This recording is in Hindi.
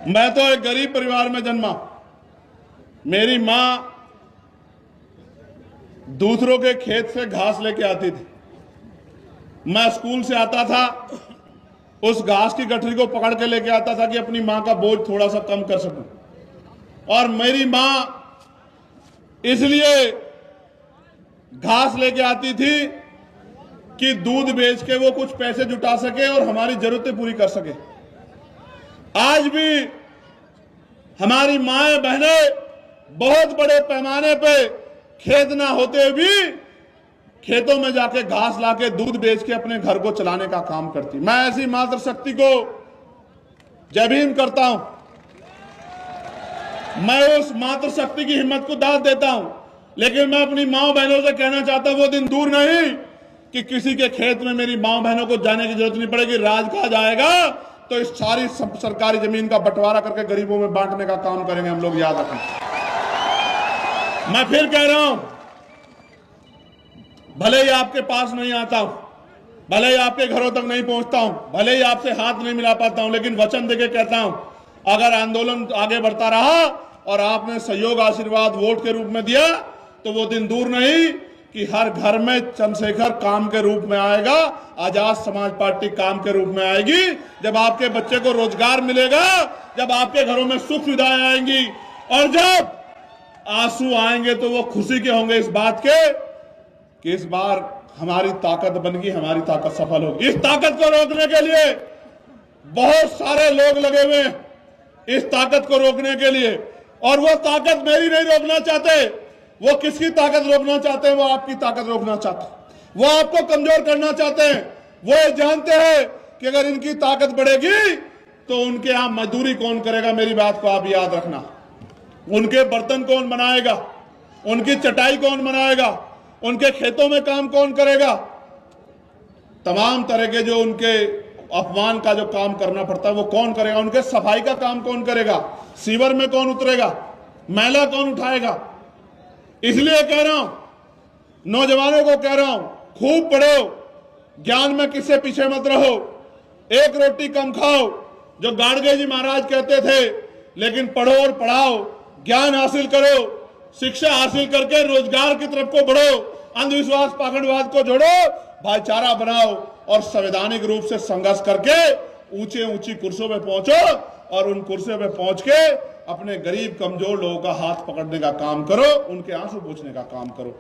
मैं तो एक गरीब परिवार में जन्मा। मेरी मां दूसरों के खेत से घास लेके आती थी। मैं स्कूल से आता था, उस घास की गठरी को पकड़ के लेके आता था कि अपनी मां का बोझ थोड़ा सा कम कर सकूं। और मेरी मां इसलिए घास लेके आती थी कि दूध बेच के वो कुछ पैसे जुटा सके और हमारी जरूरतें पूरी कर सके। आज भी हमारी माएं बहनें बहुत बड़े पैमाने पे खेत ना होते भी खेतों में जाके घास लाके दूध बेच के अपने घर को चलाने का काम करती। मैं ऐसी मातृशक्ति को जय भीम करता हूं। मैं उस मातृशक्ति की हिम्मत को दाद देता हूं, लेकिन मैं अपनी मां बहनों से कहना चाहता हूं वो दिन दूर नहीं कि किसी के खेत में मेरी मां बहनों को जाने की जरूरत नहीं पड़ेगी। राज कहा जाएगा तो इस सारी सरकारी जमीन का बंटवारा करके गरीबों में बांटने का काम करेंगे हम लोग, याद रखें। मैं फिर कह रहा हूं, भले ही आपके पास नहीं आता हूं, भले ही आपके घरों तक नहीं पहुंचता हूं, भले ही आपसे हाथ नहीं मिला पाता हूं, लेकिन वचन देके कहता हूं, अगर आंदोलन आगे बढ़ता रहा और आपने सहयोग आशीर्वाद वोट के रूप में दिया तो वो दिन दूर नहीं कि हर घर में चंद्रशेखर काम के रूप में आएगा, आजाद समाज पार्टी काम के रूप में आएगी। जब आपके बच्चे को रोजगार मिलेगा, जब आपके घरों में सुख सुविधाएं आएंगी और जब आंसू आएंगे तो वो खुशी के होंगे इस बात के कि इस बार हमारी ताकत बन गई, हमारी ताकत सफल होगी। इस ताकत को रोकने के लिए बहुत सारे लोग लगे हुए हैं, इस ताकत को रोकने के लिए। और वो ताकत मेरी नहीं रोकना चाहते, वो किसकी ताकत रोकना चाहते हैं? वो आपकी ताकत रोकना चाहते हैं, वो आपको कमजोर करना चाहते हैं। वो ये जानते हैं कि अगर इनकी ताकत बढ़ेगी तो उनके यहां मजदूरी कौन करेगा। मेरी बात को आप याद रखना, उनके बर्तन कौन बनाएगा, उनकी चटाई कौन बनाएगा, उनके खेतों में काम कौन करेगा। तमाम तरह के जो उनके अपमान का जो काम करना पड़ता है वो कौन करेगा, उनके सफाई का काम कौन करेगा, सीवर में कौन उतरेगा, मैला कौन उठाएगा। इसलिए कह रहा हूं, नौजवानों को कह रहा हूं, खूब पढ़ो, ज्ञान में किससे पीछे मत रहो, एक रोटी कम खाओ जो गाड़गे जी महाराज कहते थे, लेकिन पढ़ो और पढ़ाओ, ज्ञान हासिल करो, शिक्षा हासिल करके रोजगार की तरफ को बढ़ो, अंधविश्वास पाखंडवाद को जोड़ो, भाईचारा बनाओ और संवैधानिक रूप से संघर्ष करके ऊंचे ऊंची कुर्सियों पे पहुंचो और उन कुर्सियों पे पहुंच के अपने गरीब कमजोर लोगों का हाथ पकड़ने का काम करो, उनके आंसू पोंछने का काम करो।